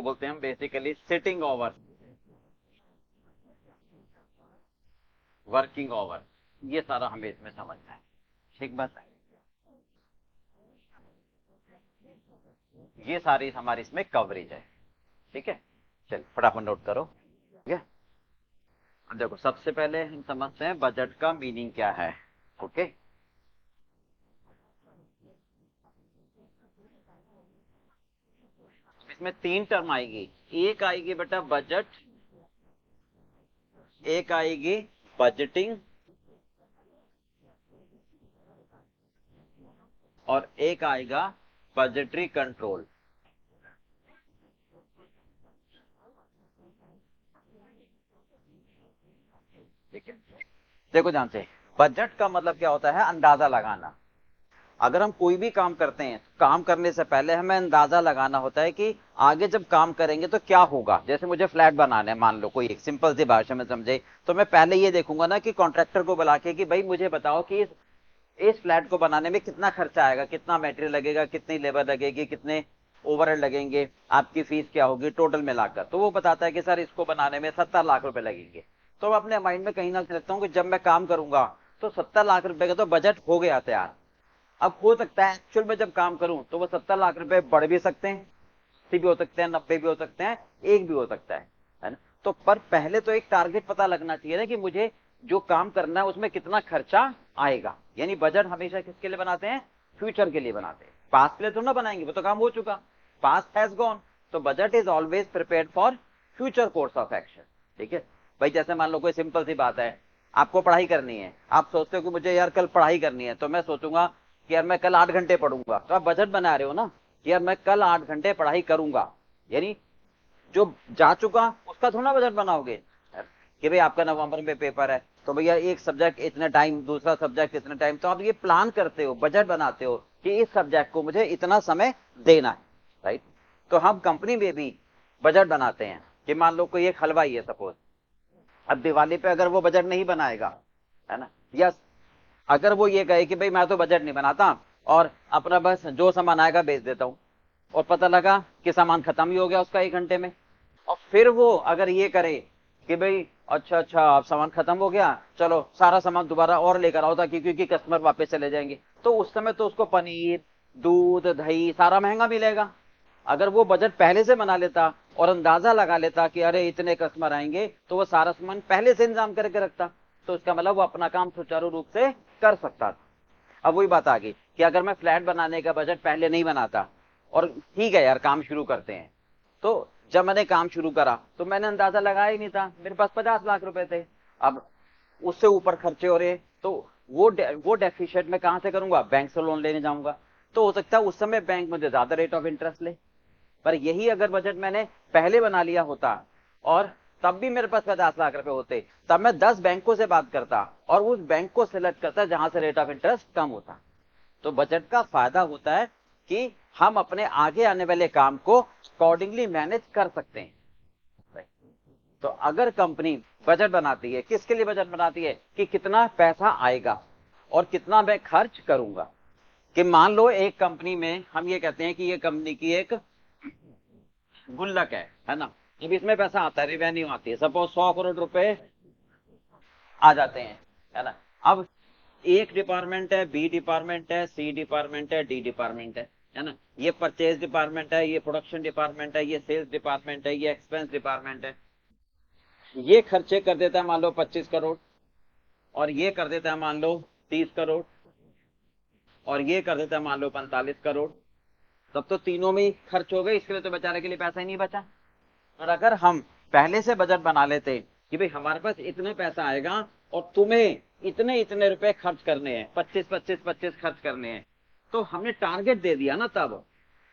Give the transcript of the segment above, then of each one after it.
बोलते हैं हम basically sitting over, working over, ये सारा हमें इसमें समझना है। ठीक बात है, ये सारी हमारी इसमें कवरेज है। ठीक है, चल फटाफट नोट करो। ठीक है, अब देखो सबसे पहले हम समझते हैं बजट का मीनिंग क्या है। ओके, इसमें तीन टर्म आएगी। एक आएगी बेटा बजट, एक आएगी बजटिंग, और एक आएगा बजटरी कंट्रोल। ठीक है, देखो ध्यान से, बजट का मतलब क्या होता है? अंदाजा लगाना। अगर हम कोई भी काम करते हैं, काम करने से पहले हमें अंदाजा लगाना होता है कि आगे जब काम करेंगे तो क्या होगा। जैसे मुझे फ्लैट बनाना है, मान लो कोई एक सिंपल सी भाषा में समझे, तो मैं पहले ये देखूंगा ना कि कॉन्ट्रैक्टर को बुला के कि भाई मुझे बताओ कि इस फ्लैट को बनाने में कितना खर्चा आएगा, कितना मटेरियल लगेगा, कितनी लेबर लगेगी, कितने ओवरहेड लगेंगे, आपकी फीस क्या होगी टोटल मिलाकर। तो वो बताता है कि सर इसको बनाने में 70 लाख रुपए लगेंगे। तो मैं अपने माइंड में कहीं ना कहीं रखता हूँ कि जब मैं काम करूंगा तो 70 लाख रुपए का तो बजट हो गया तैयार। अब हो सकता है एक्चुअल में जब काम करूं तो वो 70 लाख रुपए बढ़ भी सकते हैं, 80 भी हो सकते हैं, 90 भी हो सकते हैं, एक भी हो सकता है ना। तो पर पहले तो एक टारगेट पता लगना चाहिए ना कि मुझे जो काम करना है उसमें कितना खर्चा आएगा। यानी बजट हमेशा किसके लिए बनाते हैं? फ्यूचर के लिए बनाते हैं, पास्ट के लिए तो ना बनाएंगे, वो तो काम हो चुका, पास्ट हैज गॉन। तो budget is always prepared for future course of action. ठीक है भाई, जैसे मान लो कोई सिंपल सी बात है, आपको पढ़ाई करनी है, आप सोचते हो कि मुझे यार कल पढ़ाई करनी है, तो मैं सोचूंगा कि यार मैं कल 8 घंटे पढ़ूंगा। तो आप बजट बना रहे हो ना कि यार मैं कल 8 घंटे पढ़ाई करूंगा। यानी जो जा चुका उसका थोड़ा बजट बनाओगे कि भाई आपका नवंबर में पेपर है तो भैया एक सब्जेक्ट इतने टाइम, दूसरा सब्जेक्ट इतने टाइम। तो आप ये प्लान करते हो, बजट बनाते हो कि इस सब्जेक्ट को मुझे इतना समय देना है, राइट। तो हम कंपनी में भी बजट बनाते हैं कि मान लो कोई एक हलवाई है सपोज, अब दिवाली पे अगर वो बजट नहीं बनाएगा, है ना, या अगर वो ये कहे कि भाई मैं तो बजट नहीं बनाता और अपना बस जो सामान आएगा बेच देता हूं, और पता लगा कि सामान खत्म ही हो गया उसका 1 घंटे में, और फिर वो अगर ये करे कि भाई अच्छा अच्छा अब सामान खत्म हो गया, चलो सारा सामान दोबारा और लेकर आओ ताकि क्योंकि कस्टमर वापस चले जाएंगे, तो उस समय तो उसको पनीर, दूध, दही सारा महंगा मिलेगा। अगर वो बजट पहले से बना लेता और अंदाजा लगा लेता कि अरे इतने कस्टमर आएंगे, तो वो सारा सामान पहले से इंतजाम करके रखता, तो उसका मतलब वो अपना काम सुचारू रूप से कर सकता था। अब वही बात आ गई कि अगर मैं फ्लैट बनाने का बजट पहले नहीं बनाता, और ठीक है यार काम शुरू करते हैं, तो जब मैंने काम शुरू करा तो मैंने अंदाजा लगाया ही नहीं था, मेरे पास 50 लाख रुपए थे। अब उससे ऊपर खर्चे हो रहे, तो वो डेफिशिएट मैं कहां से करूंगा? बैंक से लोन लेने जाऊंगा। तो हो सकता है उस समय बैंक मुझे ज्यादा रेट ऑफ इंटरेस्ट ले, पर यही अगर बजट मैंने पहले बना लिया होता और तब भी मेरे पास 50 लाख रुपए होते, तब मैं 10 बैंकों से बात करता और उस बैंक को सिलेक्ट करता जहां से रेट ऑफ इंटरेस्ट कम होता। तो बजट का फायदा होता है कि हम अपने आगे आने वाले काम को अकॉर्डिंगली मैनेज कर सकते हैं। तो अगर कंपनी बजट बनाती है, किसके लिए बजट बनाती है? कि कितना पैसा आएगा और कितना मैं खर्च करूंगा। कि मान लो एक कंपनी में हम ये कहते हैं कि ये कंपनी की एक गुल्लक है ना, अब इसमें पैसा आता है, रेवेन्यू आती है, सपोज 100 करोड़ रुपए आ जाते हैं, है ना। अब एक डिपार्टमेंट है, बी डिपार्टमेंट है, सी डिपार्टमेंट है, डी डिपार्टमेंट है ना। ये परचेज डिपार्टमेंट है, ये प्रोडक्शन डिपार्टमेंट है, ये सेल्स डिपार्टमेंट है, ये एक्सपेंस डिपार्टमेंट है। ये खर्चे कर देता है मान लो 25 करोड़, और ये कर देता है मान लो 30 करोड़, और ये कर देता है मान लो 45 करोड़। तब तो तीनों में ही खर्च हो गए, इसके लिए तो बेचारे के लिए पैसा ही नहीं बचा। और अगर हम पहले से बजट बना लेते कि भाई हमारे पास इतने पैसा आएगा और तुम्हें इतने इतने रुपए खर्च करने हैं, 25 25 25 खर्च करने हैं, तो हमने टारगेट दे दिया ना, तब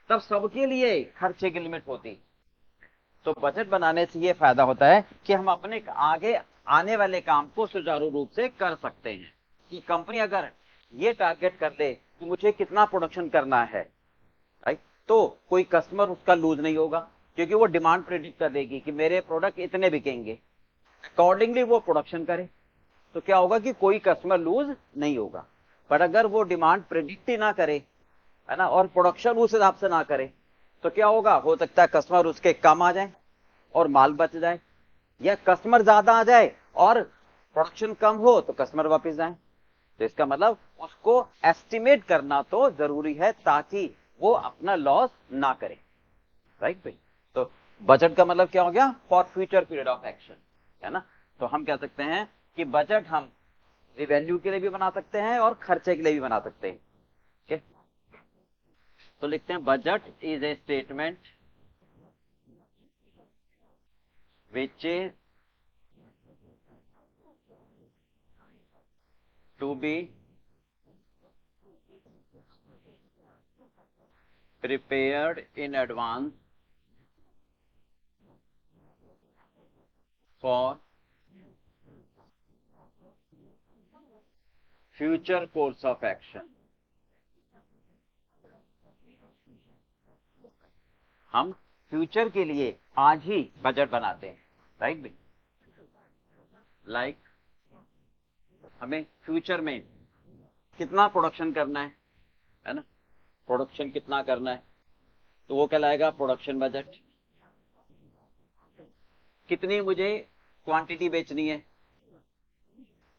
तब सबके लिए खर्चे की लिमिट होती। तो बजट बनाने से ये फायदा होता है कि हम अपने आगे आने वाले काम को सुचारू रूप से कर सकते हैं। कि कंपनी अगर ये टारगेट कर ले कि मुझे कितना प्रोडक्शन करना है, राइट, तो कोई कस्टमर उसका लूज नहीं होगा, क्योंकि वो डिमांड प्रेडिक्ट कर देगी कि मेरे प्रोडक्ट इतने बिकेंगे, अकॉर्डिंगली वो प्रोडक्शन करे, तो क्या होगा कि कोई कस्टमर लूज नहीं होगा। पर अगर वो डिमांड प्रेडिक्ट ही ना करे, है ना, और प्रोडक्शन उस हिसाब से ना करे, तो क्या होगा, हो सकता है कस्टमर उसके कम आ जाए और माल बच जाए, या कस्टमर ज्यादा आ जाए और प्रोडक्शन कम हो तो कस्टमर वापस जाए। तो इसका मतलब उसको एस्टिमेट करना तो जरूरी है ताकि वो अपना लॉस ना करे, राइट भाई। तो बजट का मतलब क्या हो गया, for future period of action, है ना। तो हम कह सकते हैं कि बजट हम रिवेन्यू के लिए भी बना सकते हैं और खर्चे के लिए भी बना सकते हैं। ठीक, तो लिखते हैं budget is a statement which is to be prepared in advance for future course of action। हम फ्यूचर के लिए आज ही बजट बनाते हैं, राइट भाई। लाइक हमें फ्यूचर में कितना प्रोडक्शन करना है ना, प्रोडक्शन कितना करना है, तो वो कहलाएगा प्रोडक्शन बजट। कितनी मुझे क्वांटिटी बेचनी है,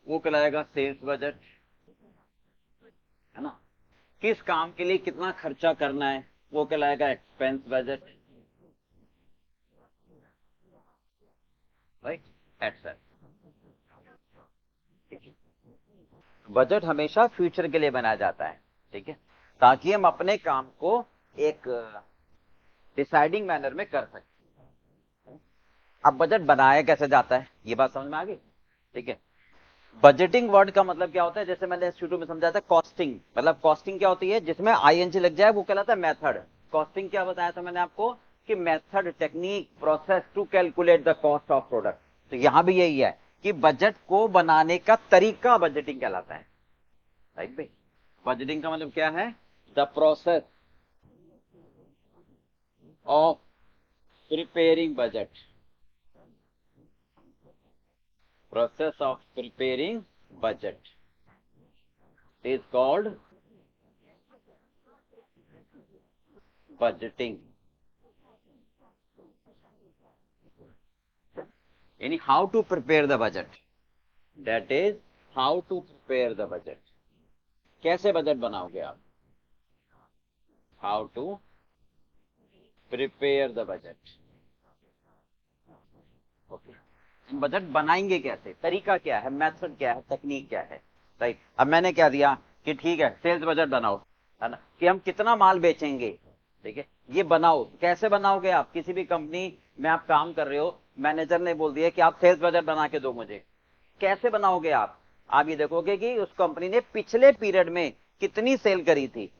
वो कहलाएगा सेल्स बजट, है ना। किस काम के लिए कितना खर्चा करना है, वो कहलाएगा expense budget, right, etcetera. Budget हमेशा फ्यूचर के लिए बनाया जाता है, ठीक है, ताकि हम अपने काम को एक डिसाइडिंग मैनर में कर सकें। अब बजट बनाया कैसे जाता है, ये बात समझ में आ गई, ठीक है। बजटिंग वर्ड का मतलब क्या होता है, जैसे मैंने शुरू में समझाया था, कॉस्टिंग, मतलब कॉस्टिंग क्या होती है, जिसमें आईएनजी लग जाए वो कहलाता है मेथड। कॉस्टिंग क्या बताया था मैंने आपको, कि method, technique, process to calculate the cost of product. तो यहां भी यही है कि बजट को बनाने का तरीका बजटिंग कहलाता है, राइट भाई। बजटिंग का मतलब क्या है, the process of preparing budget, process of preparing budget is called budgeting। यानी how to prepare the budget, that is how to prepare the budget। कैसे बजट बनाओगे आप, how to prepare the budget, okay. हम budget बनाएंगे कैसे, तरीका क्या है, मेथड क्या है, तकनीक क्या है, राइट। अब मैंने क्या दिया कि ठीक है सेल्स बजट बनाओ, है ना, कि हम कितना माल बेचेंगे, ठीक है, ये बनाओ। कैसे बनाओगे आप, किसी भी कंपनी में आप काम कर रहे हो, मैनेजर ने बोल दिया कि आप सेल्स बजट बना के दो मुझे, कैसे बनाओगे आप ये देखोगे कि उस कंपनी ने पिछले पीरियड में कितनी सेल करी थी,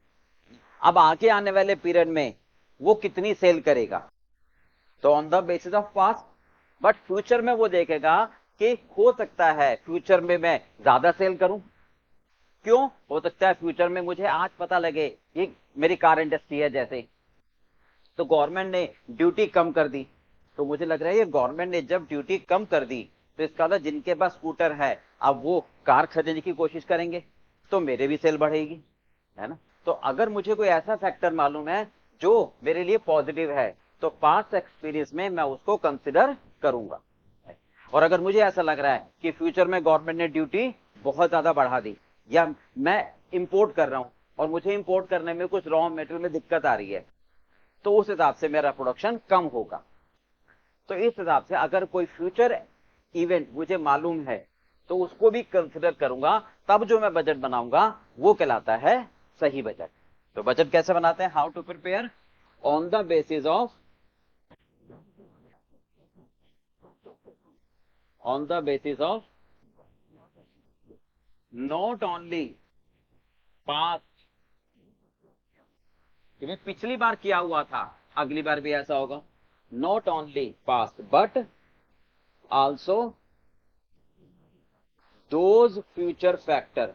अब आगे आने वाले पीरियड में वो कितनी सेल करेगा, तो on the basis of past. But future में वो देखेगा कि हो सकता है फ्यूचर में मैं ज्यादा सेल करूं, क्यों, हो सकता है फ्यूचर में मुझे आज पता लगे, ये मेरी कार इंडस्ट्री है जैसे, तो गवर्नमेंट ने ड्यूटी कम कर दी, तो मुझे लग रहा है ये गवर्नमेंट ने जब ड्यूटी कम कर दी तो इसका मतलब जिनके पास स्कूटर है अब वो कार खरीदने की कोशिश करेंगे, तो मेरे भी सेल बढ़ेगी, है ना। तो अगर मुझे कोई ऐसा फैक्टर मालूम है जो मेरे लिए पॉजिटिव है, तो पास्ट एक्सपीरियंस में मैं उसको कंसिडर करूंगा। और अगर मुझे ऐसा लग रहा है कि फ्यूचर में गवर्नमेंट ने ड्यूटी बहुत ज्यादा बढ़ा दी, या मैं इंपोर्ट कर रहा हूं और मुझे इंपोर्ट करने में कुछ रॉ मटेरियल में दिक्कत आ रही है, तो उस हिसाब से मेरा प्रोडक्शन कम होगा। तो इस हिसाब से अगर कोई फ्यूचर इवेंट मुझे मालूम है तो उसको भी कंसिडर करूंगा, तब जो मैं बजट बनाऊंगा वो कहलाता है सही बजट। तो बजट कैसे बनाते हैं, how to prepare on the basis of, on the basis of not only past, कि पिछली बार किया हुआ था अगली बार भी ऐसा होगा, not only past but also those future factor,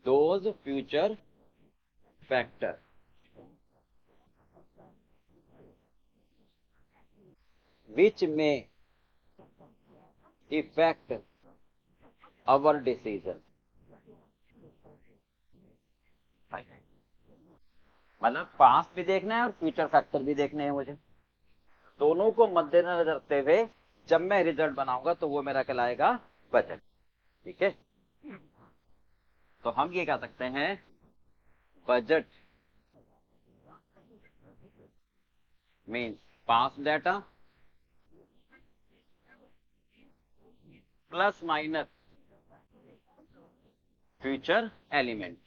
those future factor which may affect our decision। मतलब पास्ट भी देखना है और फ्यूचर फैक्टर भी देखने हैं मुझे, दोनों को मद्देनजर रखते हुए जब मैं रिजल्ट बनाऊंगा तो वो मेरा कहलाएगा बजट। ठीक है, तो हम ये कह सकते हैं budget means past data plus minus future element.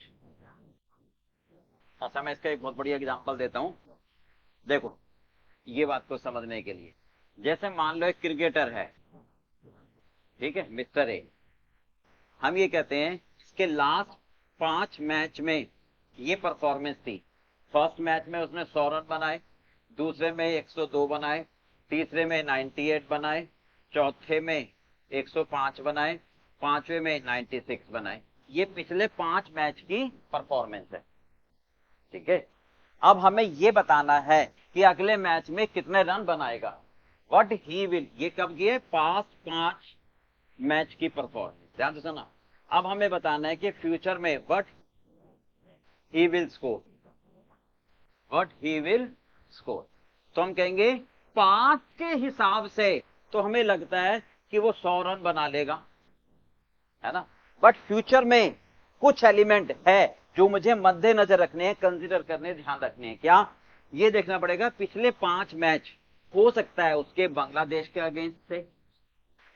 अच्छा, मैं इसका एक बहुत बढ़िया एग्जांपल देता हूं, देखो ये बात को समझने के लिए। जैसे मान लो एक क्रिकेटर है, ठीक है, मिस्टर ए। हम ये कहते हैं इसके लास्ट 5 मैच में ये परफॉर्मेंस थी। फर्स्ट मैच में उसने 100 रन बनाए, दूसरे में 102 बनाए, तीसरे में 98 बनाए, चौथे में 105 बनाए, पांचवे में 96 बनाए। ये पिछले 5 मैच की परफॉर्मेंस है। ठीक है, अब हमें ये बताना है कि अगले मैच में कितने रन बनाएगा, व्हाट ही विल। ये कब की है, पास्ट 5 मैच की परफॉर्मेंस, ध्यान से सुना। अब हमें बताना है कि फ्यूचर में what he will score, what he will score. तो हम कहेंगे पास्ट के हिसाब से तो हमें लगता है कि वो 100 रन बना लेगा, है ना। बट फ्यूचर में कुछ एलिमेंट है जो मुझे मद्देनजर रखने हैं, कंसीडर करने, ध्यान रखने हैं। क्या, ये देखना पड़ेगा पिछले 5 मैच, हो सकता है उसके बांग्लादेश के अगेंस्ट से,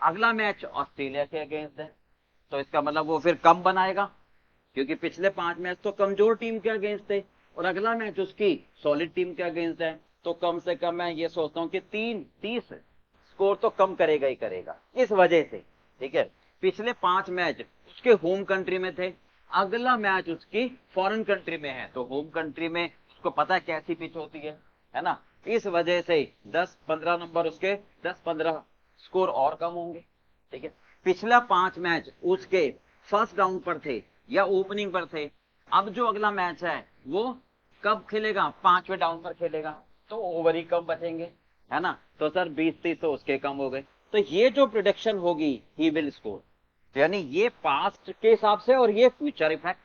अगला मैच ऑस्ट्रेलिया के अगेंस्ट है, तो इसका मतलब वो फिर कम बनाएगा, क्योंकि पिछले 5 मैच तो कमजोर टीम के अगेंस्ट थे और अगला मैच उसकी सॉलिड टीम के अगेंस्ट है। तो कम से कम मैं ये सोचता हूं कि 30 स्कोर तो कम करेगा ही करेगा, इस वजह से। ठीक है, पिछले 5 मैच उसके होम कंट्री में थे, अगला मैच उसकी फॉरेन कंट्री में है, तो होम कंट्री में उसको पता है कैसी पिच होती है ना। इस वजह से 10-15 नंबर उसके 10-15 स्कोर और कम होंगे। ठीक है, पिछला 5 मैच उसके फर्स्ट डाउन पर थे या ओपनिंग पर थे, अब जो अगला मैच है वो कब खेलेगा, 5वें डाउन पर खेलेगा, तो ओवर ही कम बचेंगे, है ना। तो सर 20-30 तो उसके कम हो गए। तो ये जो प्रोडिक्शन होगी ही विल स्कोर, यानी ये पास्ट के हिसाब से और ये फ्यूचर इफेक्ट,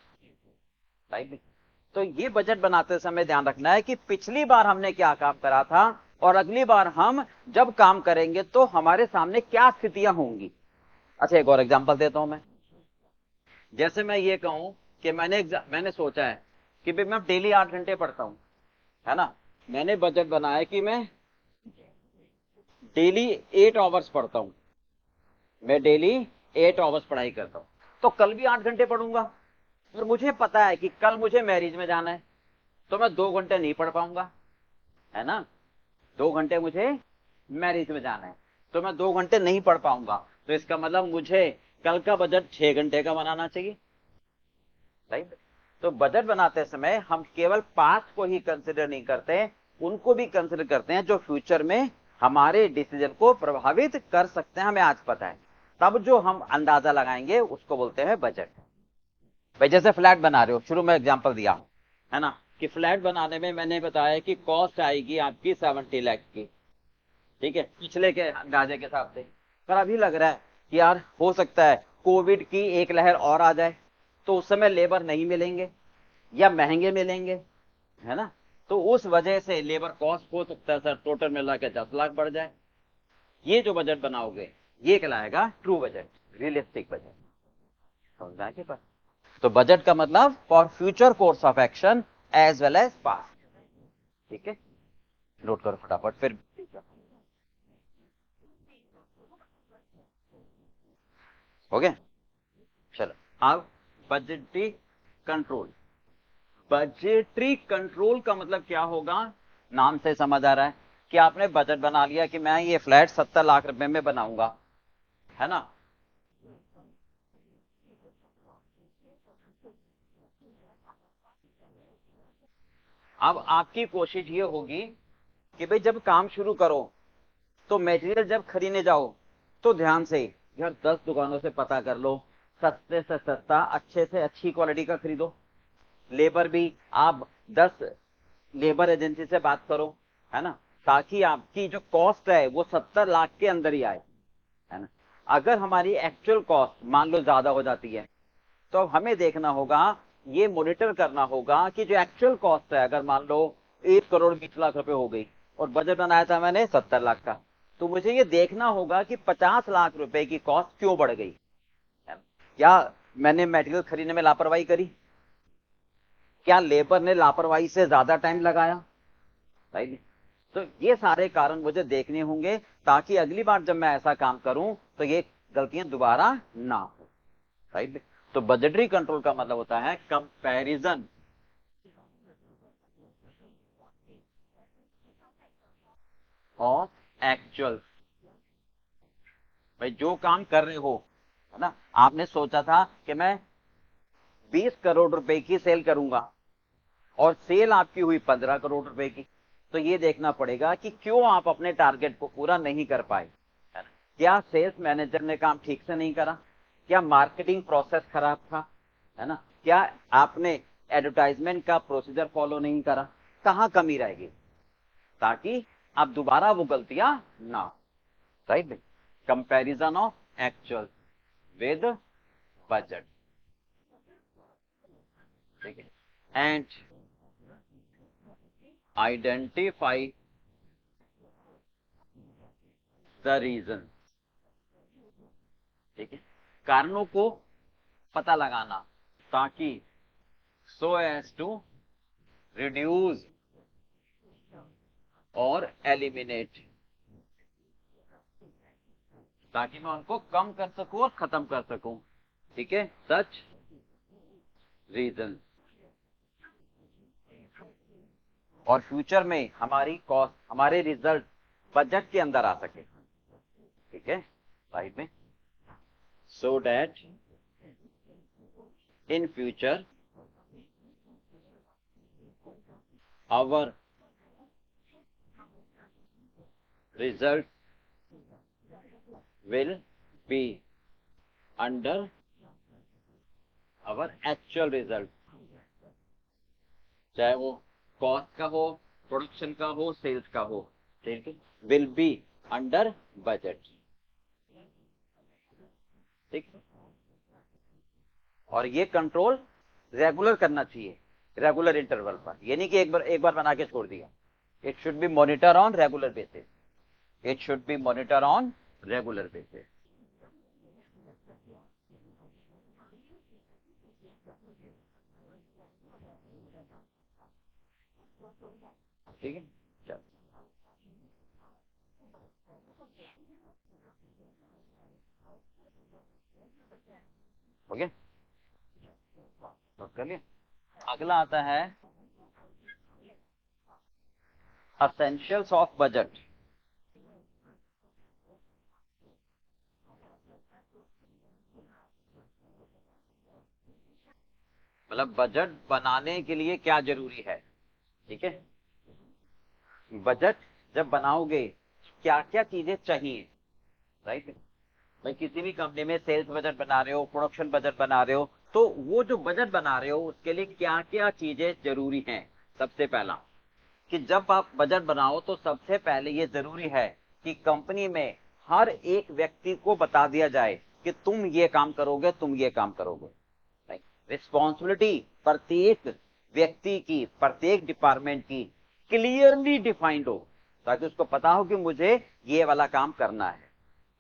राइट। तो ये बजट बनाते समय ध्यान रखना है कि पिछली बार हमने क्या काम करा था और अगली बार हम जब काम करेंगे तो हमारे सामने क्या स्थितियां होंगी। अच्छा, एक और एग्जांपल देता हूं मैं। जैसे मैं ये कहूं कि मैंने सोचा है कि भाई मैं डेली 8 घंटे पढ़ता हूं, है ना। मैंने बजट बनाया कि मैं डेली 8 आवर्स पढ़ता हूं, मैं डेली 8 आवर्स पढ़ाई करता हूं, तो कल भी 8 घंटे पढ़ूंगा। और मुझे पता है कि कल मुझे मैरिज में जाना है, तो मैं 2 घंटे नहीं पढ़ पाऊंगा, है ना। 2 घंटे मुझे मैरिज में जाना है, तो मैं 2 घंटे नहीं पढ़ पाऊंगा। तो इसका मतलब मुझे कल का बजट 6 घंटे का बनाना चाहिए, राइट। तो बजट बनाते समय हम केवल पास्ट को ही कंसिडर नहीं करते, उनको भी कंसिडर करते हैं जो फ्यूचर में हमारे डिसीजन को प्रभावित कर सकते हैं, हमें आज पता है। तब जो हम अंदाजा लगाएंगे उसको बोलते हैं बजट। भाई जैसे फ्लैट बना रहे हो, शुरू में एग्जांपल दिया, है ना, कि फ्लैट बनाने में मैंने बताया कि कॉस्ट आएगी आपकी 70 लाख की। ठीक है, पिछले के अंदाजे के हिसाब से। पर अभी लग रहा है कि यार हो सकता है कोविड की एक लहर और आ जाए, तो उस समय लेबर नहीं मिलेंगे या महंगे मिलेंगे, है ना। तो उस वजह से लेबर कॉस्ट हो सकता है सर टोटल मिला के 10 लाख बढ़ जाए। ये जो बजट बनाओगे ये कहलाएगा ट्रू बजट, रियलिस्टिक बजट, समझा के पास। तो बजट का मतलब for future course of action as well as past. ठीक है, नोट करो फटाफट फिर। हो गया, चलो। अब बजटरी कंट्रोल। बजटरी कंट्रोल का मतलब क्या होगा, नाम से समझ आ रहा है कि आपने बजट बना लिया कि मैं ये फ्लैट 70 लाख रुपए में बनाऊंगा, है ना। अब आपकी कोशिश ये होगी कि भाई जब काम शुरू करो तो मटेरियल जब खरीदने जाओ तो ध्यान से यार 10 दुकानों से पता कर लो, सस्ते से सस्ता अच्छे से अच्छी क्वालिटी का खरीदो। लेबर भी आप 10 लेबर एजेंसी से बात करो, है ना, ताकि आपकी जो कॉस्ट है वो 70 लाख के अंदर ही आए, है ना। अगर हमारी एक्चुअल कॉस्ट मान लो ज्यादा हो जाती है तो हमें देखना होगा ये मॉनिटर करना होगा कि जो एक्चुअल कॉस्ट है, अगर मान लो 1 करोड़ 20 लाख रुपए हो गई और बजट बनाया था मैंने 70 लाख का, तो मुझे ये देखना होगा कि 50 लाख रुपए की कॉस्ट क्यों बढ़ गई। क्या मैंने मटेरियल खरीदने में लापरवाही करी? क्या लेबर ने लापरवाही से ज्यादा टाइम लगाया? राइट। तो ये सारे कारण मुझे देखने होंगे ताकि अगली बार जब मैं ऐसा काम करूं तो ये गलतियां दोबारा ना हो। राइट। तो बजटरी कंट्रोल का मतलब होता है कंपैरिजन ऑफ एक्चुअल। भाई जो काम कर रहे हो, है ना, आपने सोचा था कि मैं 20 करोड़ रुपए की सेल करूंगा और सेल आपकी हुई 15 करोड़ रुपए की, तो ये देखना पड़ेगा कि क्यों आप अपने टारगेट को पूरा नहीं कर पाए, है ना? क्या सेल्स मैनेजर ने काम ठीक से नहीं करा? क्या मार्केटिंग प्रोसेस खराब था? है ना? क्या आपने एडवर्टाइजमेंट का प्रोसीजर फॉलो नहीं करा? कहां कमी रहेगी, ताकि आप दोबारा वो गलतियां ना हो। Right. Comparison of actual with budget. ठीक है। And identify the reason. ठीक है। कारणों को पता लगाना ताकि सो एज टू रिड्यूस और एलिमिनेट, ताकि मैं उनको कम कर सकूं और खत्म कर सकूं। ठीक है। Such reason. और फ्यूचर में हमारी कॉस्ट, हमारे रिजल्ट बजट के अंदर आ सके। ठीक है। राइट में, so that in future our result will be under our actual result, चाहे वो कॉस्ट का हो, प्रोडक्शन का हो, सेल्स का हो। ठीक है। Will be under budget. ठीक है। और ये कंट्रोल रेगुलर करना चाहिए, रेगुलर इंटरवल पर। ये नहीं कि एक बार बना के छोड़ दिया। It should be monitor on regular basis. It should be monitor on regular basis. ठीक है। चलो, हो गया, नोट कर लिया। अगला आता है असेंशियल्स ऑफ बजट। मतलब बजट बनाने के लिए क्या जरूरी है। ठीक है। बजट जब बनाओगे क्या क्या चीजें चाहिए। राइट। भाई किसी भी कंपनी में सेल्स बजट बना रहे हो, प्रोडक्शन बजट बना रहे हो, तो वो जो बजट बना रहे हो उसके लिए क्या क्या चीजें जरूरी हैं। सबसे पहला कि जब आप बजट बनाओ तो सबसे पहले ये जरूरी है कि कंपनी में हर एक व्यक्ति को बता दिया जाए कि तुम ये काम करोगे, तुम ये काम करोगे। रिस्पॉन्सिबिलिटी प्रत्येक व्यक्ति की, प्रत्येक डिपार्टमेंट की क्लियरली डिफाइंड हो, ताकि उसको पता हो कि मुझे ये वाला काम करना है,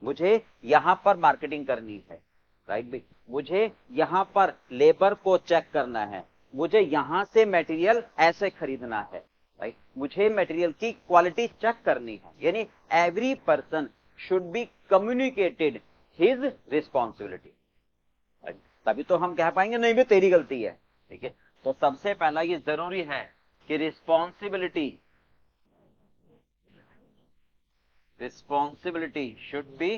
मुझे यहां पर मार्केटिंग करनी है। राइट भाई, मुझे यहां पर लेबर को चेक करना है, मुझे यहां से मटेरियल ऐसे खरीदना है। राइट, मुझे मटेरियल की क्वालिटी चेक करनी है। यानी every person should be communicated his responsibility. तभी तो हम कह पाएंगे नहीं भी तेरी गलती है। ठीक है। तो सबसे पहला ये जरूरी है कि responsibility should be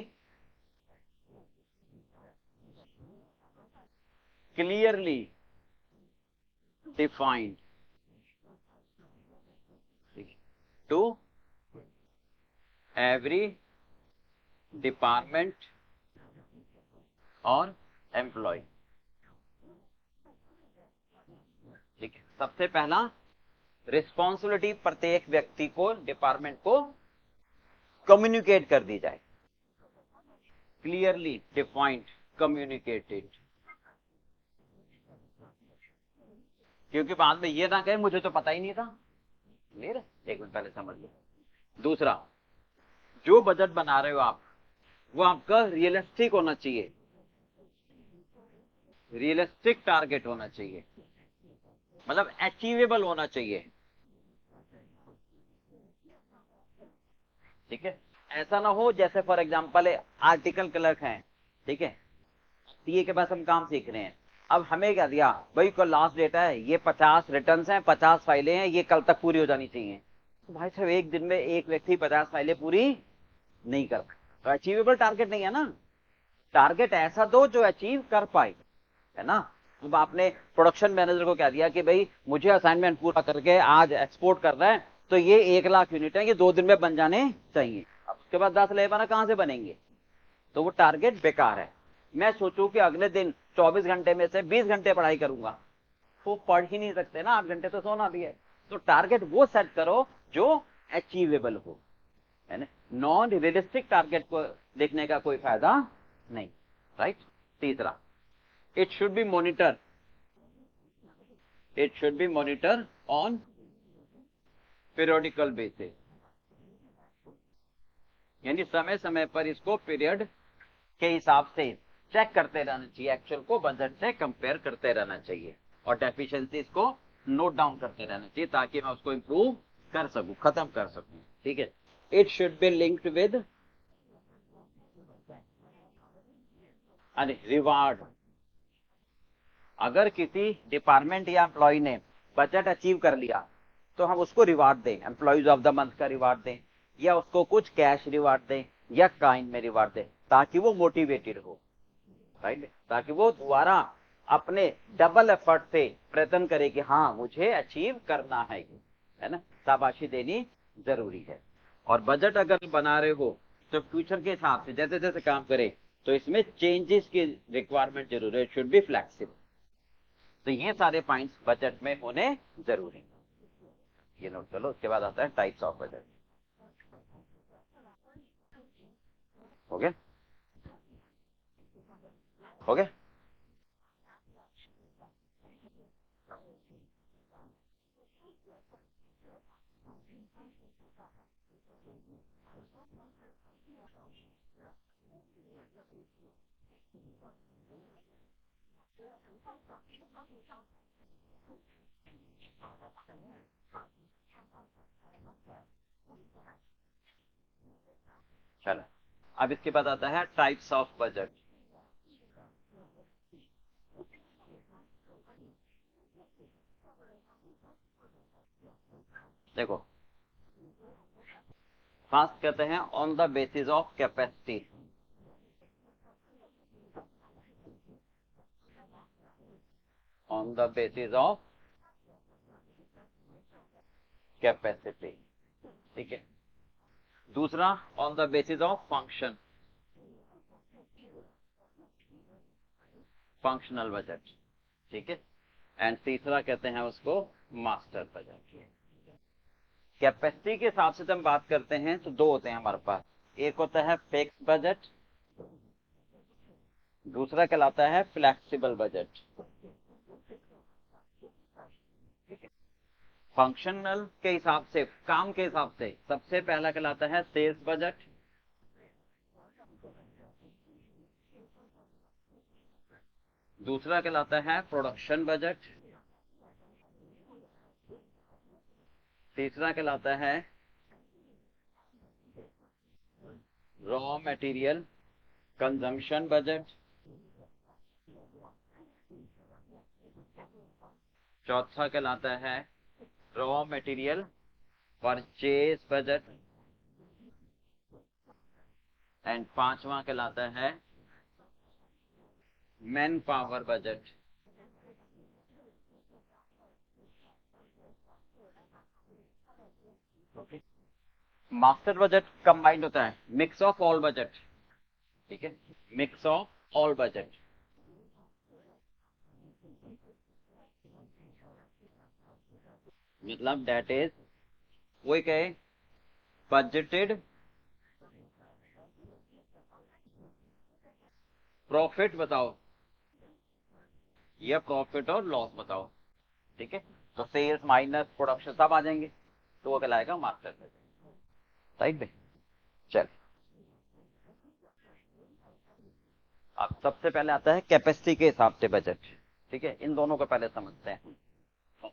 clearly defined to every department और एम्प्लॉय। ठीक है। सबसे पहला रिस्पॉन्सिबिलिटी प्रत्येक व्यक्ति को, डिपार्टमेंट को कम्युनिकेट कर दी जाए। Clearly defined, communicated. क्योंकि बाद में ये ना कहे मुझे तो पता ही नहीं था। क्लियर है? एक मिनट पहले समझ लो। दूसरा, जो बजट बना रहे हो आप, वो आपका रियलिस्टिक होना चाहिए, रियलिस्टिक टारगेट होना चाहिए, मतलब अचीवेबल होना चाहिए। ठीक है? ऐसा ना हो जैसे फॉर एग्जांपल आर्टिकल क्लर्क हैं, ठीक है, सीए के पास हम काम सीख रहे हैं। अब हमें क्या दिया भाई, कल लास्ट डेट है, ये 50 रिटर्न्स हैं, 50 फाइलें हैं, ये कल तक पूरी हो जानी चाहिए। तो भाई साहब एक दिन में एक व्यक्ति 50 फाइलें पूरी नहीं कर, तो अचीवेबल टारगेट नहीं है ना। टारगेट ऐसा दो जो अचीव कर पाए, है ना। अब आपने प्रोडक्शन मैनेजर को क्या दिया कि भाई मुझे असाइनमेंट पूरा करके आज एक्सपोर्ट करना है, तो ये 1 लाख यूनिट है, ये 2 दिन में बन जाने चाहिए। अब उसके बाद 10 लेबर कहां से बनेंगे? तो वो टारगेट बेकार है। मैं सोचूं कि अगले दिन 24 घंटे में से 20 घंटे पढ़ाई करूंगा, वो पढ़ ही नहीं सकते ना, 8 घंटे तो सोना भी है। तो टारगेट वो सेट करो जो अचीवेबल हो, है ना। नॉन रियलिस्टिक टारगेट को देखने का कोई फायदा नहीं। राइट? तीसरा, it should be monitor, it should be monitor on periodical basis, यानी समय समय पर इसको पीरियड के हिसाब से चेक करते रहना चाहिए, एक्चुअल को बजट से कंपेयर करते रहना चाहिए, और डेफिशिएंसीज को नोट डाउन करते रहना चाहिए, ताकि मैं उसको इंप्रूव कर सकूं, खत्म कर सकूं। ठीक है? It should be linked with reward. अगर किसी डिपार्टमेंट या एम्प्लॉय ने बजट अचीव कर लिया, तो हम उसको रिवार्ड दें, एम्प्लॉयज ऑफ द मंथ का रिवार्ड दें, या उसको कुछ कैश रिवार्ड दें, या काइंड में रिवार्ड दें, ताकि वो मोटिवेटेड हो। राइट? ताकि वो दोबारा अपने डबल एफर्ट से प्रयत्न करे कि हाँ मुझे अचीव करना है ना। शाबाशी देनी जरूरी है। और बजट अगर बना रहे हो तो फ्यूचर के हिसाब से जैसे जैसे काम करे, तो इसमें चेंजेस की रिक्वायरमेंट जरूर है, शुड बी फ्लेक्सिबल। तो ये सारे पॉइंट्स बजट में होने जरूरी है। ये नोट चलो, उसके बाद आता है टाइप्स ऑफ बजट। हो गया? हो गया? चलो, अब इसके बाद आता है टाइप्स ऑफ बजट। देखो, फर्स्ट कहते हैं on the basis of capacity. On the basis of capacity. ठीक है? दूसरा, on the basis of function, functional budget. ठीक है? एंड तीसरा कहते हैं उसको मास्टर बजट। कैपेसिटी के हिसाब से जब हम बात करते हैं तो दो होते हैं हमारे पास। एक होता है फिक्स बजट, दूसरा कहलाता है फ्लेक्सिबल बजट। फंक्शनल के हिसाब से, काम के हिसाब से, सबसे पहला कहलाता है सेल्स बजट, दूसरा कहलाता है प्रोडक्शन बजट, तीसरा कहलाता है रॉ मटेरियल कंजम्पशन बजट, चौथा कहलाता है raw material purchase budget, and पांचवा कहलाता है man power budget. Master budget combined होता है, मिक्स ऑफ ऑल बजट। ठीक है? मिक्स ऑफ ऑल बजट, मतलब दैट इज, वही कहे बजटेड प्रॉफिट बताओ, या प्रॉफिट और लॉस बताओ। ठीक है, तो सेल्स माइनस प्रोडक्शन सब आ जाएंगे, तो वो कहलाएगा मास्टर बजट, राइट में। चल, अब सबसे पहले आता है कैपेसिटी के हिसाब से बजट, ठीक है, इन दोनों को पहले समझते हैं।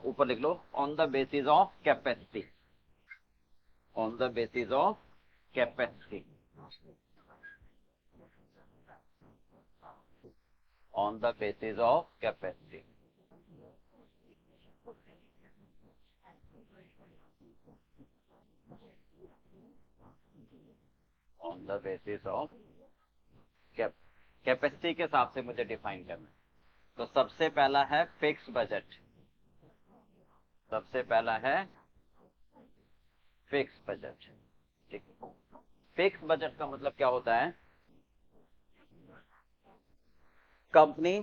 ऊपर लिख लो, on the basis of capacity, on the basis of capacity, on the basis of capacity, on the basis of capacity के हिसाब से मुझे डिफाइन करना है। तो सबसे पहला है फिक्स बजट, सबसे पहला है फिक्स बजट, ठीक। फिक्स बजट का मतलब क्या होता है, कंपनी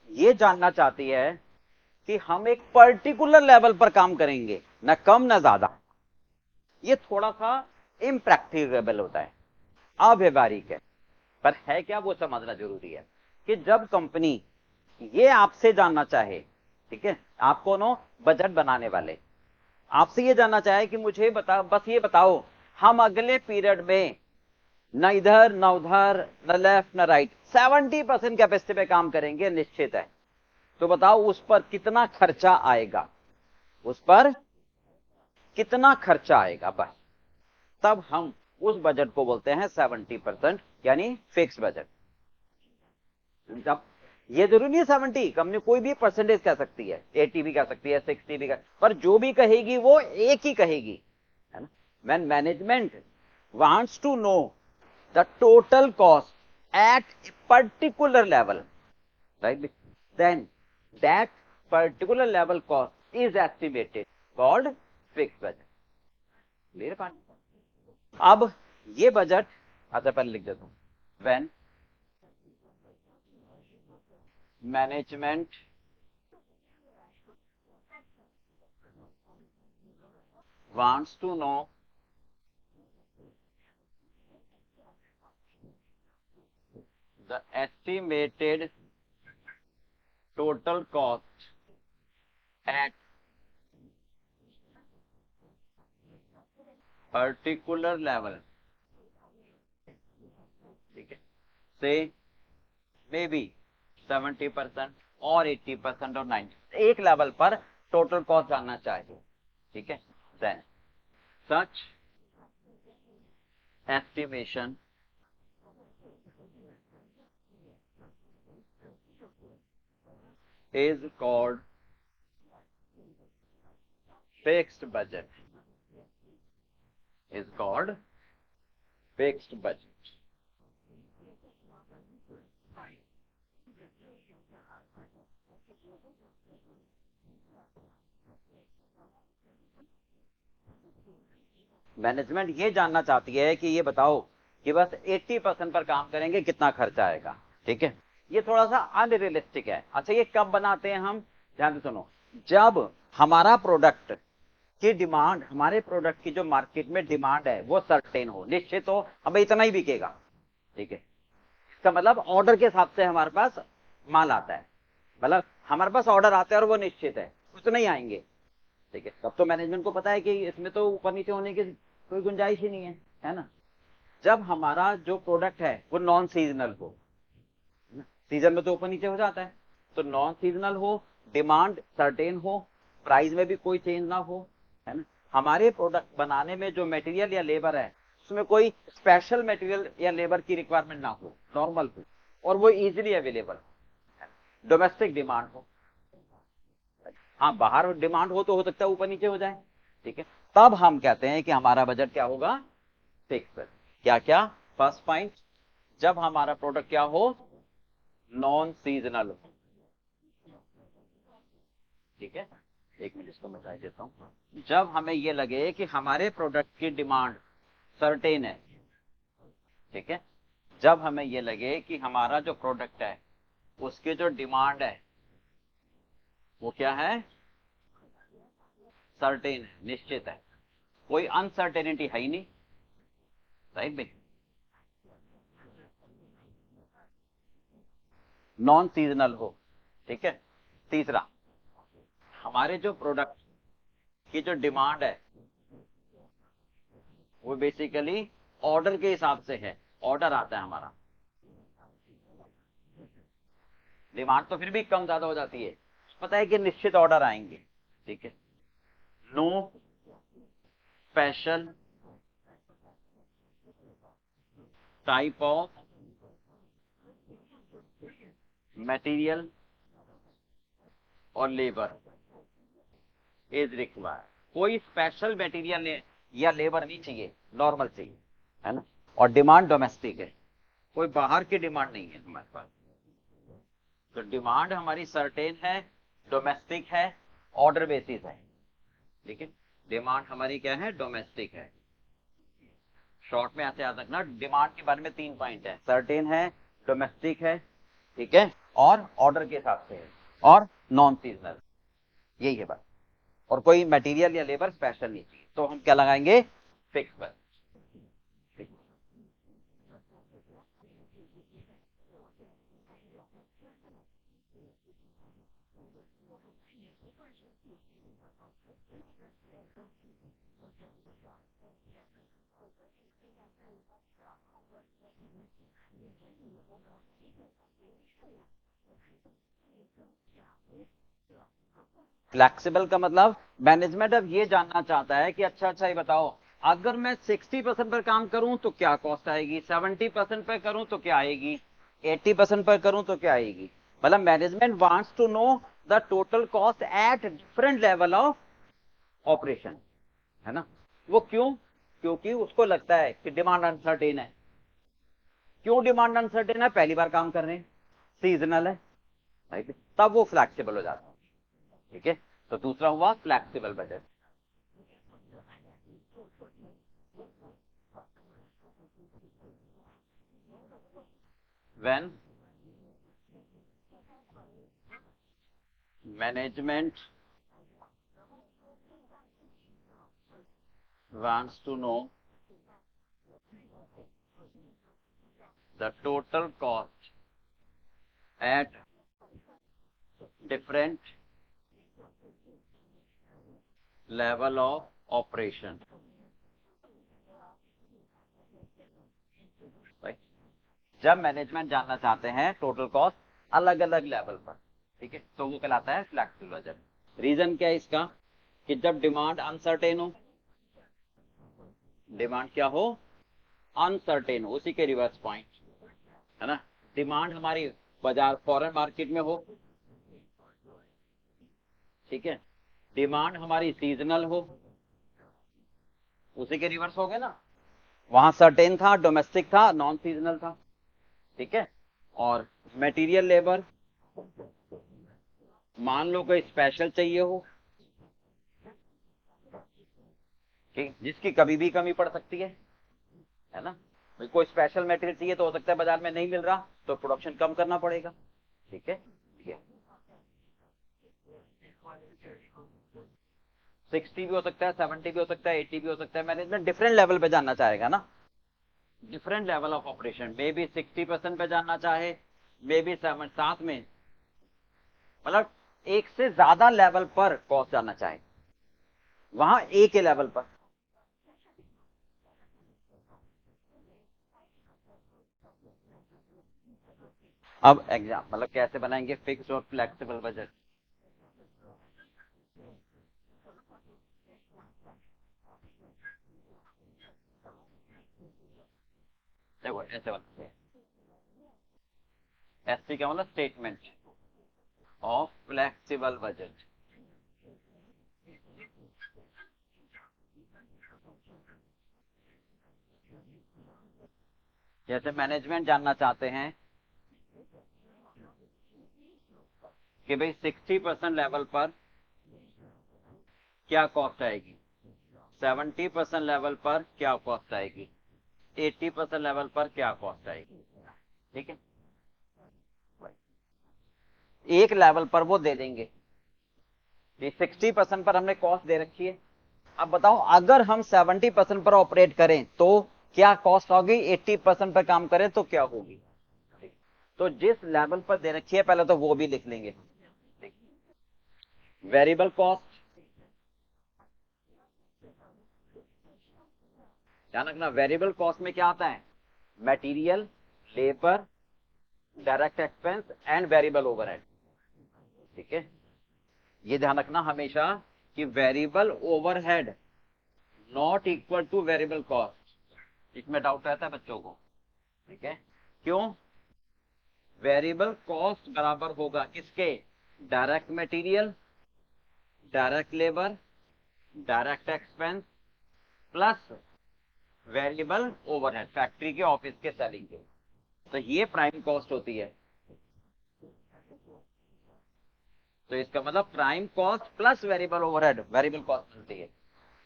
ये जानना चाहती है कि हम एक पर्टिकुलर लेवल पर काम करेंगे, ना कम ना ज्यादा। ये थोड़ा सा इम्प्रैक्टिकेबल होता है, अव्यवहारिक है, पर है क्या वो समझना जरूरी है कि जब कंपनी ये आपसे जानना चाहे, ठीक है, आप कौन हो, बजट बनाने वाले, आपसे ये जानना चाहे कि मुझे बता, बस ये बताओ हम अगले पीरियड में न इधर न उधर न लेफ्ट न राइट 70% कैपेसिटी पे काम करेंगे, निश्चित है, तो बताओ उस पर कितना खर्चा आएगा, उस पर कितना खर्चा आएगा, बस तब हम उस बजट को बोलते हैं 70%, यानी फिक्स बजट। जब ये जरूरी नहीं है 70, कंपनी कोई भी परसेंटेज कह सकती है, 80 भी कह सकती है, 60 भी कह, पर जो भी कहेगी वो एक ही कहेगी, है ना। When management wants to know the total cost at a particular level, right, then that particular level cost is estimated called fix budget. मेरे पास अब ये बजट, अच्छा पहले लिख देता हूं, when management wants to know the estimated total cost at particular level, ठीक है, से मे बी 70% और 80% और 90, एक लेवल पर टोटल कॉस्ट जानना चाहिए, ठीक है, then such estimation is called fixed budget, is called fixed budget। Management ये जानना चाहती है कि ये बताओ कि बस 80% पर काम करेंगे कितना खर्चा आएगा, ठीक है, ये थोड़ा सा अनरियलिस्टिक है। अच्छा ये कब बनाते हैं हम, ध्यान से सुनो, जब हमारा प्रोडक्ट की डिमांड, हमारे प्रोडक्ट की जो मार्केट में डिमांड है वो सर्टेन हो, निश्चित हो, हमें इतना ही बिकेगा, ठीक है, इसका मतलब ऑर्डर के हिसाब से हमारे पास माल आता है, मतलब हमारे पास ऑर्डर आते हैं और वो निश्चित है, उतना ही आएंगे, ठीक है, तब तो मैनेजमेंट को पता है कि इसमें तो ऊपर नीचे होने की कोई गुंजाइश ही नहीं है ना। जब हमारा जो प्रोडक्ट है वो नॉन सीजनल हो, सीजन में तो ऊपर नीचे हो जाता है, तो नॉन सीजनल हो, डिमांड सर्टेन हो, प्राइस में भी कोई चेंज ना हो, है ना, हमारे प्रोडक्ट बनाने में जो मटेरियल या लेबर है उसमें कोई स्पेशल मटेरियल या लेबर की रिक्वायरमेंट ना हो, नॉर्मल हो, और वो इजीली अवेलेबल, डोमेस्टिक डिमांड हो, हाँ बाहर डिमांड हो तो हो सकता है ऊपर नीचे हो जाए, ठीक है, तब हम कहते हैं कि हमारा बजट क्या होगा, फिक्स। क्या क्या, फर्स्ट पॉइंट, जब हमारा प्रोडक्ट क्या हो, नॉन सीजनल हो, ठीक है, एक मिनट इसको मिटा देता हूं, जब हमें ये लगे कि हमारे प्रोडक्ट की डिमांड सर्टेन है, ठीक है, जब हमें ये लगे कि हमारा जो प्रोडक्ट है उसकी जो डिमांड है वो क्या है, सर्टेन है, निश्चित है, कोई अनसर्टेनिटी है ही नहीं, राइट भाई, नॉन सीजनल हो, ठीक है। तीसरा, हमारे जो प्रोडक्ट की जो डिमांड है वो बेसिकली ऑर्डर के हिसाब से है। ऑर्डर आता है हमारा, डिमांड तो फिर भी कम ज्यादा हो जाती है, पता है कि निश्चित ऑर्डर आएंगे। ठीक है, no special type of material और लेबर इज रिक्वायर्ड। कोई स्पेशल मटेरियल या लेबर नहीं चाहिए, नॉर्मल चाहिए, है ना। और डिमांड डोमेस्टिक है, कोई बाहर की डिमांड नहीं है हमारे पास। तो डिमांड हमारी सर्टेन है, डोमेस्टिक है, ऑर्डर बेसिस है। ठीक है, डिमांड हमारी क्या है, डोमेस्टिक है। शॉर्ट में ऐसे याद रखना, डिमांड के बारे में 3 पॉइंट है, सर्टेन है, डोमेस्टिक है, ठीक है, और ऑर्डर के हिसाब से है, और नॉन सीजनल, यही है बात। और कोई मटेरियल या लेबर स्पेशल नहीं चाहिए, तो हम क्या लगाएंगे, फिक्स पर। फ्लेक्सिबल का मतलब मैनेजमेंट अब ये जानना चाहता है कि अच्छा ये बताओ, अगर मैं 60% पर काम करूं तो क्या कॉस्ट आएगी, 70% पर करूं तो क्या आएगी, 80% पर करूं तो क्या आएगी। मतलब management wants to know the total cost at different level of operation, है ना। वो क्यों, क्योंकि उसको लगता है कि डिमांड अनसर्टेन है। क्यों डिमांड अनसर्टेन है, पहली बार काम कर रहे हैं, सीजनल है, राइट, तब वो फ्लेक्सिबल हो जाता है। ठीक है, तो दूसरा हुआ flexible budget. when management wants to know the total cost at different level of operation, right? जब मैनेजमेंट जानना चाहते हैं टोटल कॉस्ट अलग अलग लेवल पर, ठीक है, तो वो कहलाता है फ्लेक्सिबल बजट। रीजन क्या है इसका, कि जब डिमांड अनसर्टेन हो, डिमांड क्या हो, अनसर्टेन हो, उसी के रिवर्स पॉइंट, है ना। डिमांड हमारी बाजार फॉरेन मार्केट में हो, ठीक है, डिमांड हमारी सीजनल हो, उसी के रिवर्स हो गए ना, वहां सर्टेन था, डोमेस्टिक था, नॉन सीजनल था, ठीक है। और मटेरियल लेबर, मान लो कोई स्पेशल चाहिए हो, ठीक, जिसकी कभी भी कमी पड़ सकती है ना। भाई कोई स्पेशल मटेरियल चाहिए तो हो सकता है बाजार में नहीं मिल रहा, तो प्रोडक्शन कम करना पड़ेगा, ठीक है। 60 भी हो सकता है, 70 भी हो सकता है, 80 भी हो सकता है। मैनेजमेंट डिफरेंट लेवल पे जानना चाहेगा ना, different level of operation, may be 60% पे जानना चाहे, मे बी 7 साथ में, मतलब एक से ज्यादा लेवल पर कॉस्ट जानना चाहे, वहां एक ही लेवल पर। अब एग्जाम मतलब कैसे बनाएंगे फिक्स्ड और फ्लेक्सिबल बजट। देखो ऐसे बनाते हैं, एसपी क्या मतलब स्टेटमेंट ऑफ फ्लेक्सिबल बजट। जैसे मैनेजमेंट जानना चाहते हैं कि भाई 60% लेवल पर क्या कॉस्ट आएगी, 70% लेवल पर क्या कॉस्ट आएगी, 80% लेवल पर क्या कॉस्ट आएगी, ठीक है। एक लेवल पर वो दे देंगे, 60% पर हमने कॉस्ट दे रखी है। अब बताओ अगर हम 70% पर ऑपरेट करें तो क्या कॉस्ट होगी, 80% पर काम करें तो क्या होगी। तो जिस लेवल पर दे रखी है पहले तो वो भी लिख लेंगे। वेरिएबल कॉस्ट, ध्यान रखना वेरिएबल कॉस्ट में क्या आता है, material, labour, direct expense and variable overhead. ठीक है, ये ध्यान रखना हमेशा कि variable overhead not equal two variable cost, इसमें डाउट रहता है बच्चों को। ठीक है, क्यों, वेरिएबल कॉस्ट बराबर होगा किसके, direct material, direct labour, direct expense plus variable overhead, factory के ऑफिस के सेलिंग के। तो ये प्राइम कॉस्ट होती है। तो इसका मतलब prime cost plus variable overhead variable cost मिलती है।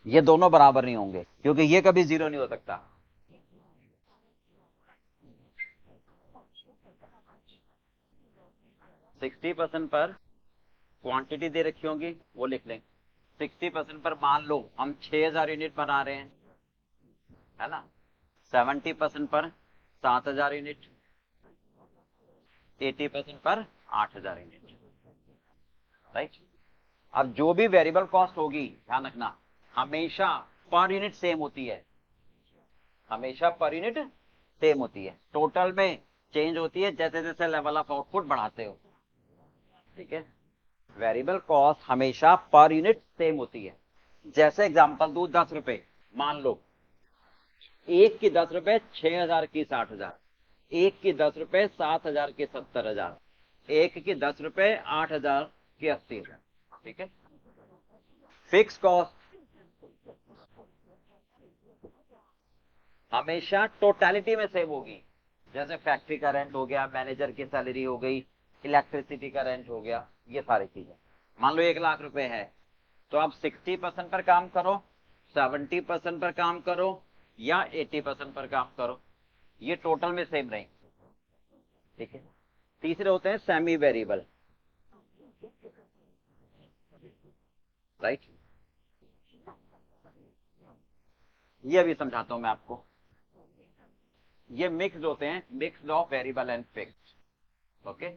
ये दोनों बराबर नहीं होंगे क्योंकि ये कभी जीरो नहीं हो सकता। सिक्सटी परसेंट पर क्वांटिटी दे रखी होगी वो लिख लेंगे। 60% पर मान लो हम 6000 यूनिट बना रहे हैं, है ना। 70% पर 7000 यूनिट, 80% पर 8000 यूनिट, राइट। अब जो भी वेरिएबल कॉस्ट होगी ध्यान रखना हमेशा पर यूनिट सेम होती है, हमेशा पर यूनिट सेम होती है, टोटल में चेंज होती है जैसे जैसे लेवल ऑफ आउटपुट बढ़ाते हो। ठीक है, वेरिएबल कॉस्ट हमेशा पर यूनिट सेम होती है। जैसे एग्जांपल दूं 10 रुपए, मान लो एक की 10 रुपए, 6000 की 60,000, एक की 10 रुपए, 7000 की 70,000, एक की 10 रुपए, 8000 की 80,000। ठीक है, फिक्स कॉस्ट हमेशा टोटलिटी में सेम होगी। जैसे फैक्ट्री का रेंट हो गया, मैनेजर की सैलरी हो गई, इलेक्ट्रिसिटी का रेंट हो गया, ये सारी चीजें। मान लो 1 लाख रुपए है तो आप 60% पर काम करो, 70% पर काम करो या 80% पर काम करो, ये टोटल में सेम रहेंगे। ठीक है, तीसरे होते हैं सेमी वेरिएबल, राइट। ये अभी समझाता हूं मैं आपको। ये मिक्स्ड होते हैं, mixed of variable and fixed. Okay,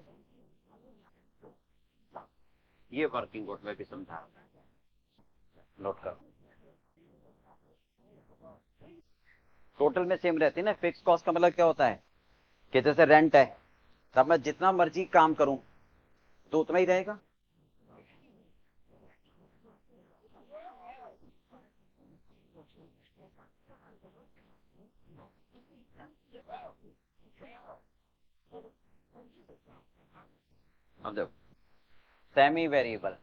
ये वर्किंग वोट में भी समझा, नोट करो। टोटल में सेम रहती है ना। फिक्स कॉस्ट का मतलब क्या होता है कि जैसे रेंट है, तब मैं जितना मर्जी काम करूं तो उतना ही रहेगा। अब देखो सेमी वेरिएबल,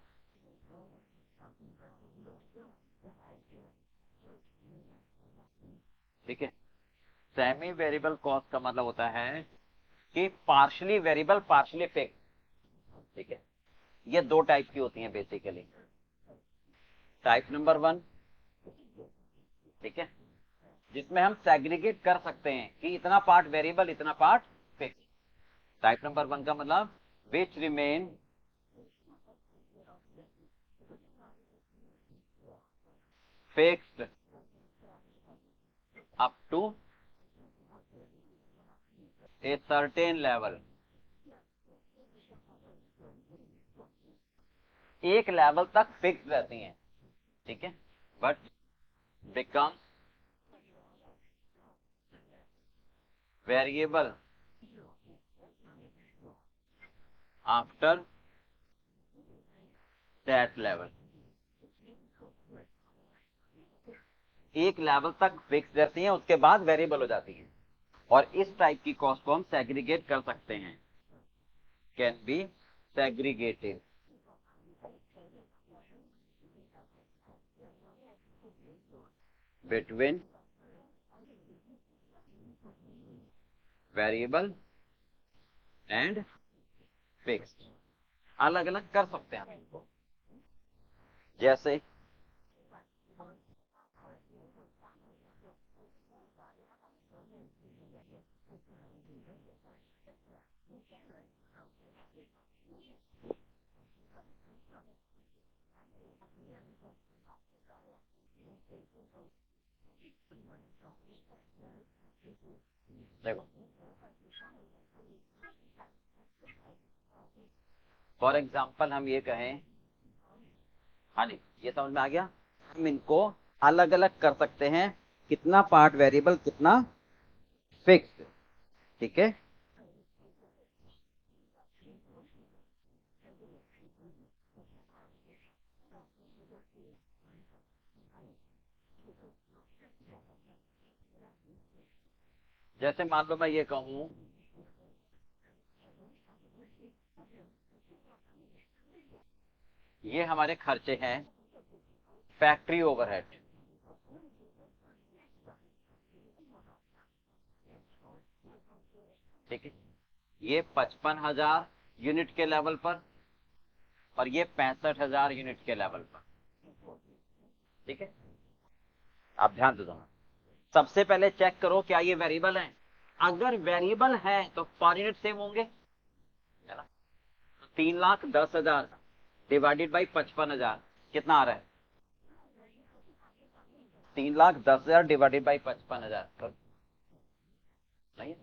ठीक है, सेमी वेरिएबल कॉस्ट का मतलब होता है कि पार्शली वेरिएबल पार्शली फिक्स। ठीक है, ये दो टाइप की होती हैं बेसिकली। टाइप नंबर 1, ठीक है, जिसमें हम सेग्रीगेट कर सकते हैं कि इतना पार्ट वेरिएबल इतना पार्ट फिक्स। टाइप नंबर 1 का मतलब which remain fixed up to a certain level, एक लेवल तक फिक्स रहती हैं। ठीक है, but become variable after that level, एक लेवल तक फिक्स रहती हैं उसके बाद वेरिएबल हो जाती हैं। और इस टाइप की कॉस्ट को हम सेग्रीगेट कर सकते हैं, can be segregated between variable and fixed, अलग अलग कर सकते हैं हम इनको। जैसे देखो, फॉर एग्जाम्पल हम ये कहें हाँ जी, ये समझ में आ गया। हम इनको अलग अलग कर सकते हैं, कितना पार्ट वेरिएबल कितना फिक्स। ठीक है, जैसे मान लो मैं ये कहूं, ये हमारे खर्चे हैं फैक्ट्री ओवरहेड। ठीक है, ये 55,000 यूनिट के लेवल पर और ये 65,000 यूनिट के लेवल पर। ठीक है, आप ध्यान दो दोनों। सबसे पहले चेक करो क्या ये वेरिएबल है। अगर वेरिएबल है तो पर यूनिट सेम होंगे, है ना। 3,10,000 डिवाइडेड बाई 55,000 कितना आ रहा है? 3,10,000 डिवाइडेड बाई 55,000 नहीं है?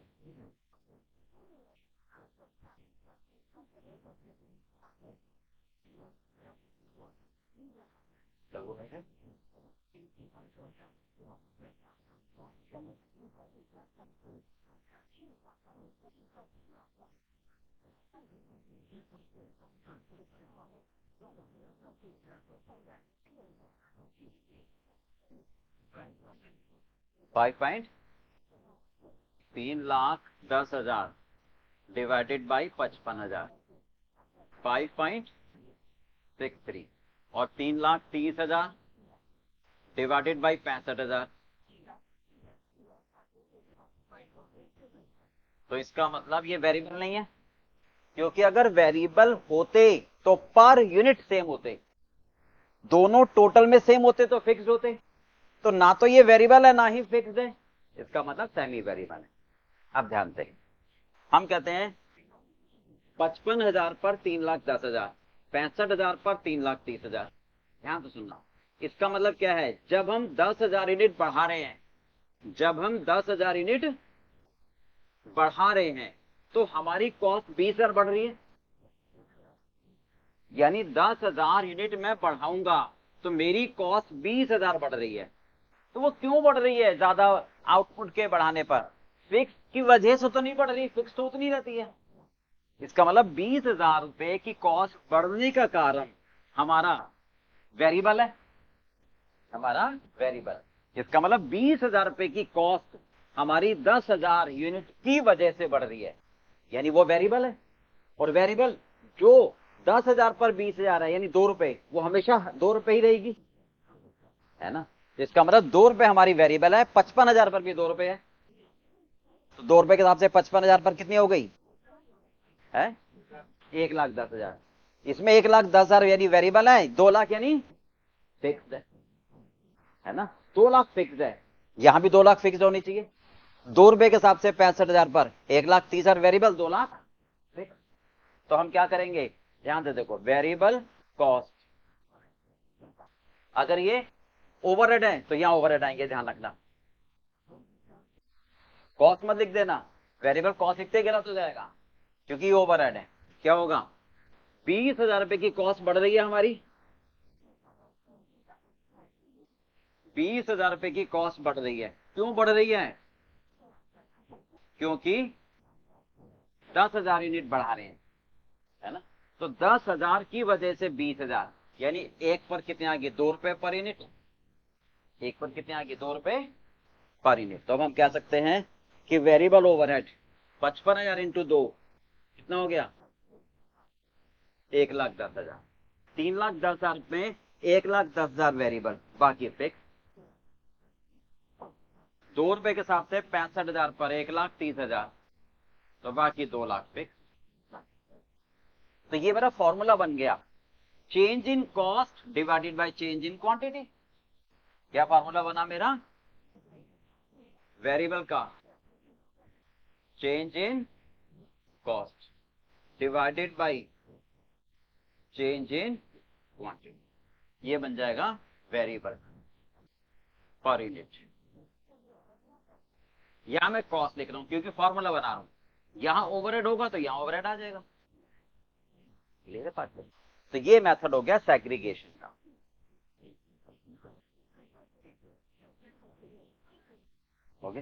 लगभग है। 3,10,000 डिवाइडेड बाई 55,000 5.63 और 3,30,000 डिवाइडेड बाई 65,000। तो इसका मतलब ये वेरिएबल नहीं है, क्योंकि अगर वेरिएबल होते तो पर यूनिट सेम होते, दोनों टोटल में सेम होते तो फिक्स्ड होते। तो ना तो ये वेरिएबल है ना ही फिक्स्ड है, इसका मतलब सेमी वेरिएबल है। अब ध्यान से हम कहते हैं 55,000 पर 3,10,000, 65,000 पर 3,30,000। ध्यान से सुनना, इसका मतलब क्या है, जब हम 10,000 यूनिट बढ़ा रहे हैं, जब हम 10,000 यूनिट बढ़ा रहे हैं तो हमारी कॉस्ट 20,000 बढ़ रही है। यानी 10,000 यूनिट मैं बढ़ाऊंगा तो मेरी कॉस्ट 20,000 बढ़ रही है। तो वो क्यों बढ़ रही है? ज्यादा आउटपुट के बढ़ाने पर फिक्स की वजह से तो नहीं बढ़ रही, फिक्स तो उतनी रहती है। इसका मतलब 20,000 रुपए की कॉस्ट बढ़ने का कारण हमारा वेरिएबल है, हमारा वेरिएबल। इसका मतलब 20,000 रुपए की कॉस्ट हमारी 10,000 यूनिट की वजह से बढ़ रही है, यानी वो वेरिएबल है। और वेरिएबल जो 10,000 पर 20,000 है यानी 2 रुपए, वो हमेशा 2 रुपए ही रहेगी, है ना। तो इसका मतलब 2 रुपए हमारी वेरिएबल है, 55,000 पर भी 2 रुपए है। तो 2 रुपए के हिसाब से 55,000 पर कितनी हो गई है? 1,10,000। इसमें 1,10,000 यानी वेरिएबल है, 2 लाख यानी फिक्स्ड है ना। 2 लाख फिक्स्ड है, यहां भी 2 लाख फिक्स्ड होनी चाहिए। 2 रुपए के हिसाब से 65,000 पर 1,30,000 वेरिएबल, 2 लाख फिक्स। तो हम क्या करेंगे, ध्यान से देखो, वेरिएबल कॉस्ट, अगर ये ओवरहेड है तो यहां ओवरहेड आएंगे, ध्यान रखना। कॉस्ट मत लिख देना, वेरिएबल कॉस्ट लिखते गलत हो जाएगा क्योंकि ये ओवरहेड है। क्या होगा, 20,000 रुपए की कॉस्ट बढ़ रही है हमारी, 20,000 रुपए की कॉस्ट बढ़ रही है। क्यों बढ़ रही है? क्योंकि 10,000 यूनिट बढ़ा रहे हैं, है ना। तो 10,000 की वजह से 20,000, यानी एक पर कितने आ गए, 2 रुपए पर यूनिट। एक पर कितने आ गए, 2 रुपए पर यूनिट। तो अब हम कह सकते हैं कि वेरिएबल ओवरहेड 55,000 इंटू 2 कितना हो गया, 1,10,000। 3,10,000 में 1,10,000 वेरिएबल, बाकी फिक्स। 2 रुपए के हिसाब से 65,000 पर 1,30,000, तो बाकी 2 लाख फिक्स। तो ये मेरा फॉर्मूला बन गया, change in cost divided by change in quantity. क्या फॉर्मूला बना मेरा, वेरिएबल का change in cost divided by change in quantity, ये बन जाएगा वेरिएबल पर यूनिट। यहां मैं कॉस्ट लिख रहा हूं क्योंकि फॉर्मूला बना रहा हूं, यहां ओवरहेड होगा तो यहां ओवरहेड आ जाएगा। क्लियर है बात? तो ये मेथड हो गया सेग्रीगेशन का। ओके।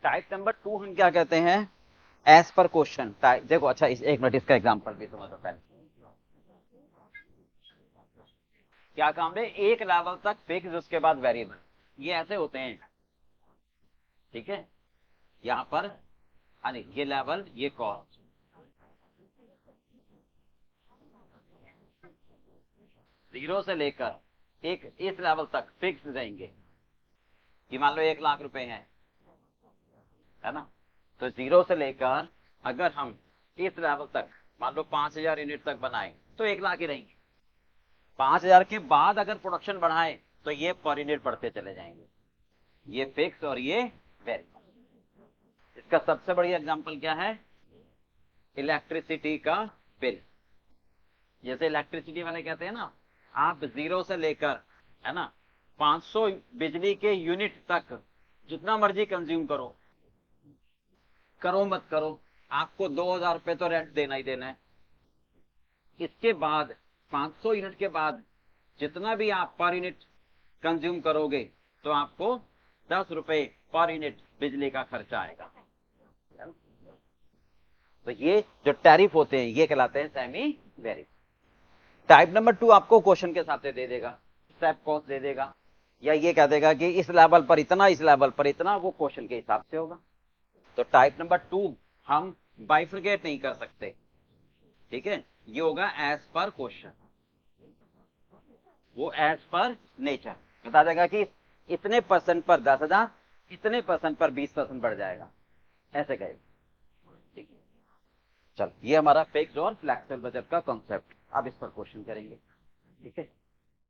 टाइप नंबर 2 हम क्या कहते हैं, एज पर क्वेश्चन टाइप। देखो अच्छा, एक मिनट इसका एग्जांपल भी समझो पहले। क्या काम है, एक लेवल तक फिक्स, उसके बाद वेरिएबल, ये ऐसे होते हैं, ठीक है। यहां पर अरे ये लेवल, ये कॉस्ट, जीरो से लेकर एक इस लेवल तक फिक्स रहेंगे, कि मान लो 1 लाख रुपए है ना। तो जीरो से लेकर अगर हम इस लेवल तक मान लो 5,000 यूनिट तक बनाए तो 1 लाख ही रहेंगे। 5,000 के बाद अगर प्रोडक्शन बढ़ाए तो ये पर यूनिट बढ़ते चले जाएंगे, ये फिक्स और ये वेरिएबल। इसका सबसे बढ़िया एग्जांपल क्या है, इलेक्ट्रिसिटी का बिल। जैसे इलेक्ट्रिसिटी वाले कहते हैं ना, आप जीरो से लेकर, है ना, 500 बिजली के यूनिट तक जितना मर्जी कंज्यूम करो, करो मत करो, आपको 2,000 रुपए तो रेंट देना ही देना है। इसके बाद 500 यूनिट के बाद जितना भी आप पर यूनिट कंज्यूम करोगे तो आपको 10 रुपए पर यूनिट बिजली का खर्चा आएगा। तो ये जो टैरिफ होते हैं ये कहलाते हैं सेमी वेरिएबल। टाइप नंबर 2 आपको क्वेश्चन के साथ दे देगा, स्टेप कॉस्ट दे देगा, या ये कह देगा कि इस लेवल पर इतना, इस लेवल पर इतना, वो क्वेश्चन के हिसाब से होगा। तो टाइप नंबर 2 हम बाइफरकेट नहीं कर सकते, ठीक है। ये होगा एज पर क्वेश्चन, वो एज पर नेचर बता देगा कि इतने परसेंट पर 10,000, इतने परसेंट पर 20% बढ़ जाएगा, ऐसे कहेगा, ठीक है। चल, ये हमारा फिक्स्ड और फ्लेक्सिबल बजट का कॉन्सेप्ट, अब इस पर क्वेश्चन करेंगे, ठीक है।